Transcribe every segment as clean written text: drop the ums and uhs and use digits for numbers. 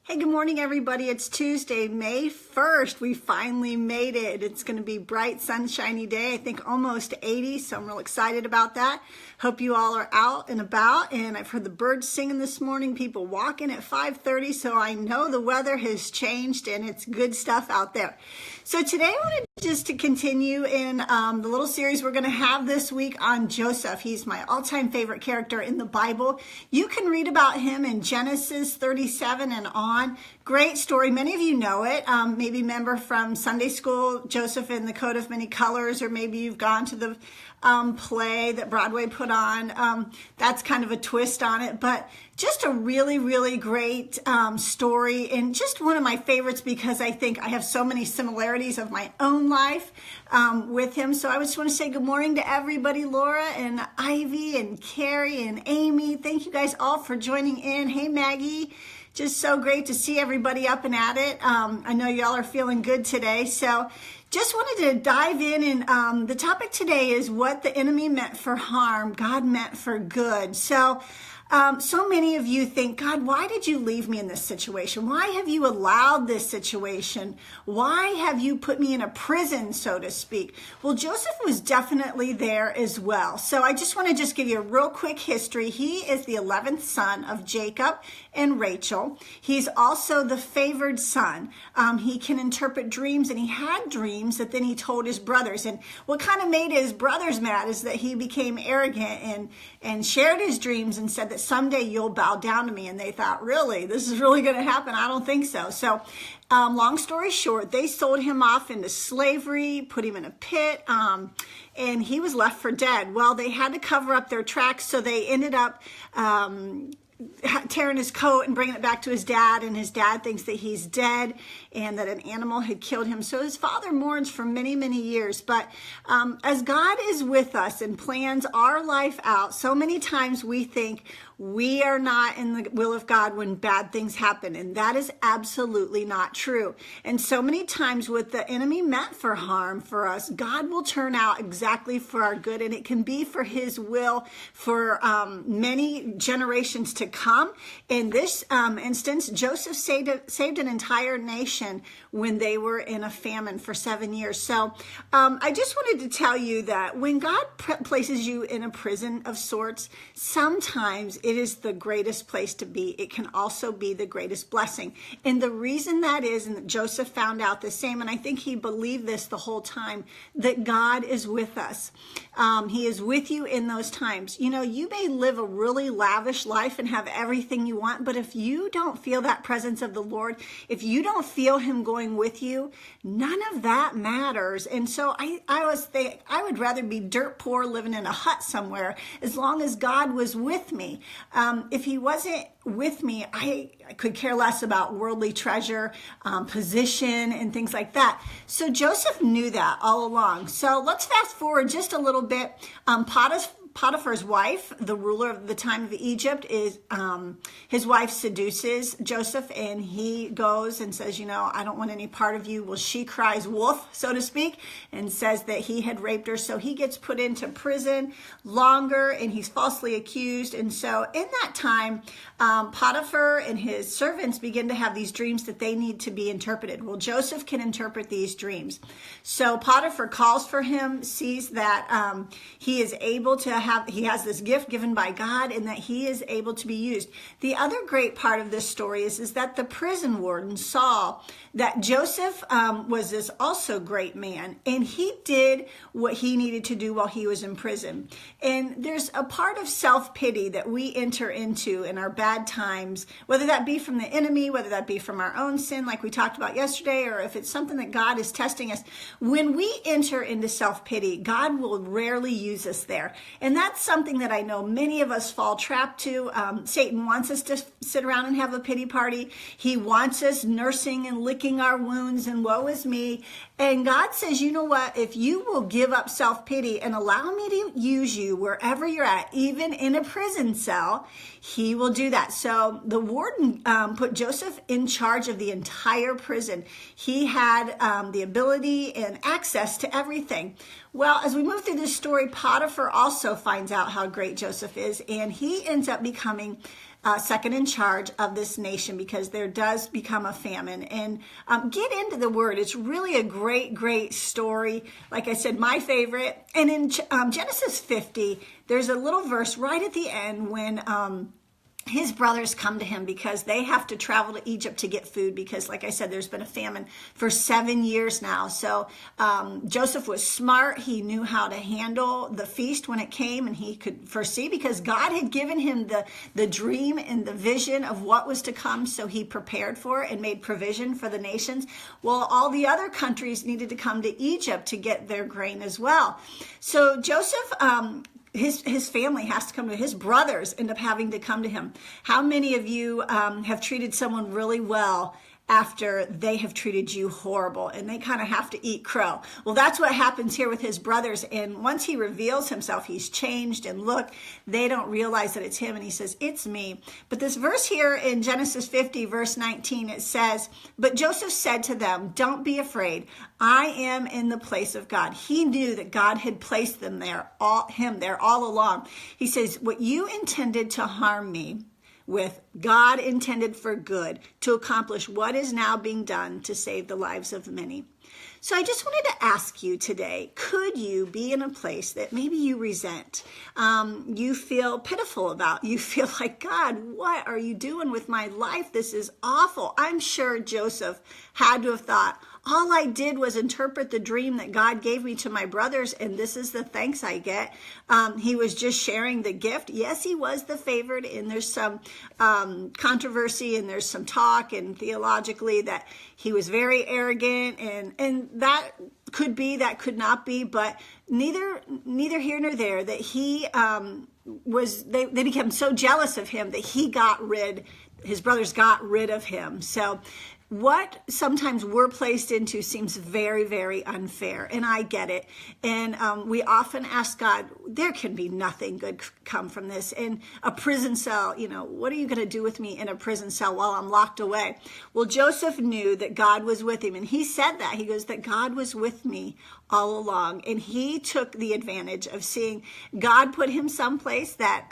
Hey, good morning, everybody. It's Tuesday, May 1st. We finally made it. It's going to be bright, sunshiny day. I think almost 80, so I'm real excited about that. Hope you all are out and about, and I've heard the birds singing this morning, people walking at 5:30, so I know the weather has changed, and it's good stuff out there. So today I wanted just to continue in the little series we're going to have this week on Joseph. He's my all-time favorite character in the Bible. You can read about him in Genesis 37 and on. Great story. Many of you know it. Maybe remember from Sunday school, Joseph in the Coat of Many Colors, or maybe you've gone to the play that Broadway put on. That's kind of a twist on it, but just a really, really great story, and just one of my favorites because I think I have so many similarities of my own life with him. So I just want to say good morning to everybody, Laura and Ivy and Carrie and Amy. Thank you guys all for joining in. Hey, Maggie. Just so great to see everybody up and at it. I know y'all are feeling good today. So just wanted to dive in, and the topic today is what the enemy meant for harm, God meant for good. So many of you think, God, why did you leave me in this situation? Why have you allowed this situation? Why have you put me in a prison, so to speak? Well, Joseph was definitely there as well. So I just want to just give you a real quick history. He is the 11th son of Jacob and Rachel. He's also the favored son. He can interpret dreams, and he had dreams that then he told his brothers. And what kind of made his brothers mad is that he became arrogant and shared his dreams and said that someday you'll bow down to me. And they thought, really, this is really going to happen? I don't think so. So long story short, they sold him off into slavery, put him in a pit, and he was left for dead. Well, they had to cover up their tracks, so they ended up tearing his coat and bringing it back to his dad, and his dad thinks that he's dead and that an animal had killed him. So his father mourns for many, many years. But as God is with us and plans our life out, so many times we think we are not in the will of God when bad things happen, and that is absolutely not true. And so many times what the enemy meant for harm for us, God will turn out exactly for our good, and it can be for his will for many generations to come. In this instance, Joseph saved an entire nation when they were in a famine for 7 years. So I just wanted to tell you that when God places you in a prison of sorts, sometimes it is the greatest place to be. It can also be the greatest blessing. And the reason that is, and Joseph found out the same, and I think he believed this the whole time, that God is with us. He is with you in those times. You know, you may live a really lavish life and have everything you want, but if you don't feel that presence of the Lord, if you don't feel him going with you, none of that matters. And so I would rather be dirt poor living in a hut somewhere as long as God was with me. If he wasn't with me, I could care less about worldly treasure, position, and things like that. So Joseph knew that all along. So let's fast forward just a little bit. Potiphar's wife, the ruler of the time of Egypt, his wife seduces Joseph, and he goes and says, I don't want any part of you. Well, she cries wolf, so to speak, and says that he had raped her. So he gets put into prison longer, and he's falsely accused. And so in that time, Potiphar and his servants begin to have these dreams that they need to be interpreted. Well, Joseph can interpret these dreams. So Potiphar calls for him, sees that he is able to he has this gift given by God, and that he is able to be used. The other great part of this story is that the prison warden saw that Joseph was this also great man, and he did what he needed to do while he was in prison. And there's a part of self-pity that we enter into in our bad times, whether that be from the enemy, whether that be from our own sin, like we talked about yesterday, or if it's something that God is testing us. When we enter into self-pity, God will rarely use us there. And that's something that I know many of us fall trapped to. Satan wants us to sit around and have a pity party. He wants us nursing and licking our wounds and woe is me. And God says, you know what? If you will give up self-pity and allow me to use you wherever you're at, even in a prison cell, he will do that. So the warden put Joseph in charge of the entire prison. He had the ability and access to everything. Well, as we move through this story, Potiphar also finds out how great Joseph is, and he ends up becoming second in charge of this nation, because there does become a famine. And get into the word. It's really a great, great story. Like I said, my favorite. And in Genesis 50, there's a little verse right at the end when his brothers come to him because they have to travel to Egypt to get food because, like I said, there's been a famine for 7 years now. So Joseph was smart. He knew how to handle the feast when it came, and he could foresee because God had given him the dream and the vision of what was to come. So he prepared for it and made provision for the nations. Well, all the other countries needed to come to Egypt to get their grain as well. So Joseph, his family has to come to his brothers end up having to come to him. How many of you have treated someone really well after they have treated you horrible and they kind of have to eat crow? Well, that's what happens here with his brothers. And once he reveals himself, he's changed, and look, they don't realize that it's him, and he says, it's me. But this verse here in Genesis 50 verse 19, it says, but Joseph said to them, don't be afraid. I am in the place of God. He knew that God had placed them there, all along. He says, what you intended to harm me with, God intended for good, to accomplish what is now being done to save the lives of many. So I just wanted to ask you today, could you be in a place that maybe you resent, you feel pitiful about, you feel like, God, what are you doing with my life? This is awful. I'm sure Joseph had to have thought, all I did was interpret the dream that God gave me to my brothers, and this is the thanks I get. He was just sharing the gift. Yes, he was the favored, and there's some controversy, and there's some talk, and theologically that he was very arrogant, and that could be, that could not be, but neither here nor there, that he they became so jealous of him that his brothers got rid of him. So what sometimes we're placed into seems very, very unfair, and I get it. And we often ask God, there can be nothing good come from this. In a prison cell, what are you going to do with me in a prison cell while I'm locked away? Well, Joseph knew that God was with him, and he said that. He goes, that God was with me all along, and he took the advantage of seeing God put him someplace that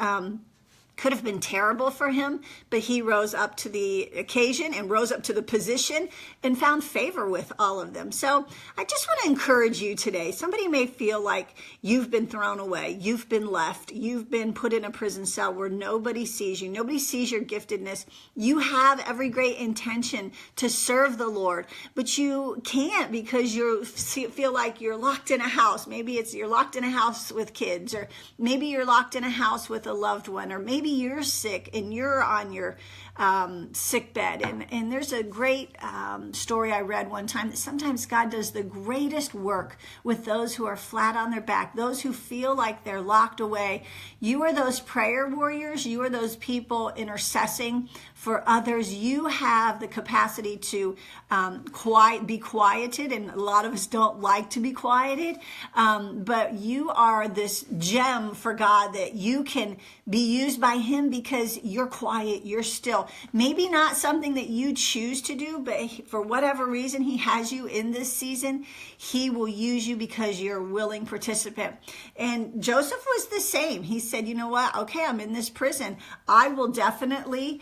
could have been terrible for him, but he rose up to the occasion and rose up to the position and found favor with all of them. So I just want to encourage you today. Somebody may feel like you've been thrown away, you've been left, you've been put in a prison cell where nobody sees you, nobody sees your giftedness. You have every great intention to serve the Lord, but you can't because you feel like you're locked in a house. Maybe you're locked in a house with kids, or maybe you're locked in a house with a loved one, or maybe you're sick and you're on your sick bed. And there's a great story I read one time that sometimes God does the greatest work with those who are flat on their back, those who feel like they're locked away. You are those prayer warriors. You are those people intercessing for others. You have the capacity to be quieted, and a lot of us don't like to be quieted, but you are this gem for God that you can be used by him because you're quiet, you're still. Maybe not something that you choose to do, but for whatever reason he has you in this season, he will use you because you're a willing participant. And Joseph was the same. He said, you know what? Okay, I'm in this prison. I will definitely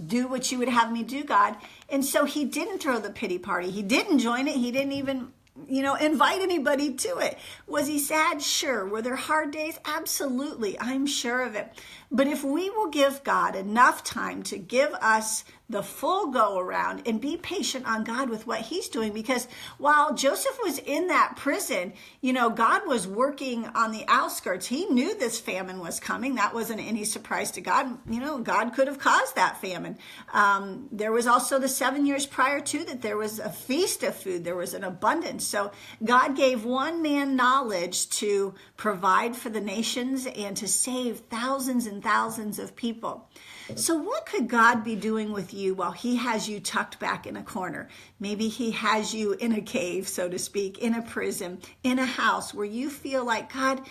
do what you would have me do, God. And so he didn't throw the pity party. He didn't join it. He didn't even invite anybody to it. Was he sad? Sure. Were there hard days? Absolutely. I'm sure of it. But if we will give God enough time to give us the full go around and be patient on God with what he's doing, because while Joseph was in that prison, God was working on the outskirts. He knew this famine was coming. That wasn't any surprise to God. God could have caused that famine. There was also the 7 years prior to that, there was a feast of food. There was an abundance. So God gave one man knowledge to provide for the nations and to save thousands and thousands of people. So what could God be doing with you while he has you tucked back in a corner? Maybe he has you in a cave, so to speak, in a prison, in a house where you feel like, God,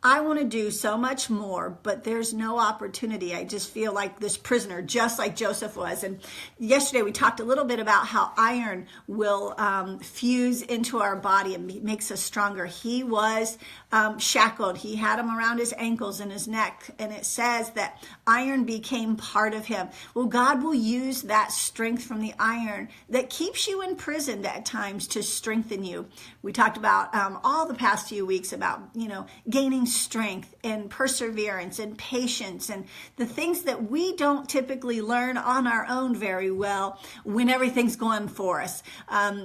I want to do so much more, but there's no opportunity. I just feel like this prisoner, just like Joseph was. And yesterday we talked a little bit about how iron will fuse into our body and makes us stronger. He was shackled. He had him around his ankles and his neck. And it says that iron became part of him. Well, God will use that strength from the iron that keeps you imprisoned at times to strengthen you. We talked about all the past few weeks about, gaining strength and perseverance and patience and the things that we don't typically learn on our own very well when everything's going for us.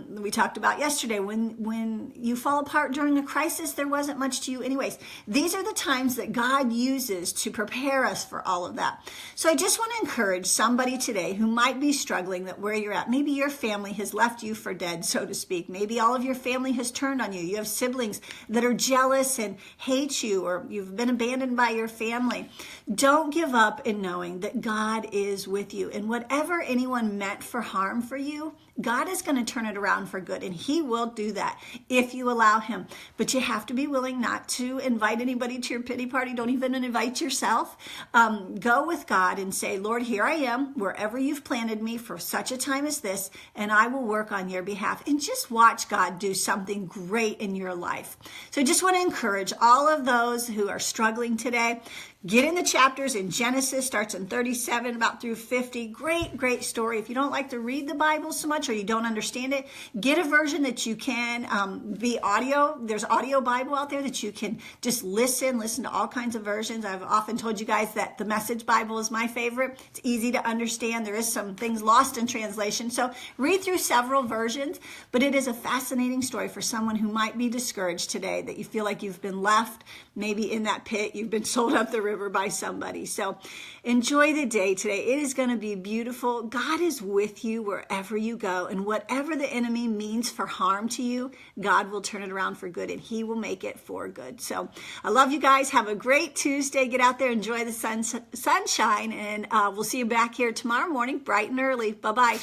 We talked about yesterday when you fall apart during a crisis, there wasn't much to you anyways. These are the times that God uses to prepare us for all of that. So I just want to encourage somebody today who might be struggling that where you're at, maybe your family has left you for dead, so to speak. Maybe all of your family has turned on you. You have siblings that are jealous and hate you, or you've been abandoned by your family. Don't give up in knowing that God is with you. And whatever anyone meant for harm for you, God is going to turn it around for good, and he will do that if you allow him. But you have to be willing not to invite anybody to your pity party. Don't even invite yourself. Go with God and say, Lord, here I am, wherever you've planted me for such a time as this, and I will work on your behalf. And just watch God do something great in your life. So I just want to encourage all of those who are struggling today. Get in the chapters in Genesis, starts in 37, about through 50. Great story. If you don't like to read the Bible so much or you don't understand it, get a version that you can be audio. There's audio Bible out there that you can just listen to all kinds of versions. I've often told you guys that the Message Bible is my favorite. It's easy to understand. There is some things lost in translation. So read through several versions, but it is a fascinating story for someone who might be discouraged today, that you feel like you've been left maybe in that pit. You've been sold up the river by somebody. So enjoy the day today. It is going to be beautiful. God is with you wherever you go, and whatever the enemy means for harm to you, God will turn it around for good, and he will make it for good. So I love you guys. Have a great Tuesday. Get out there, enjoy the sunshine, and we'll see you back here tomorrow morning, bright and early. Bye-bye.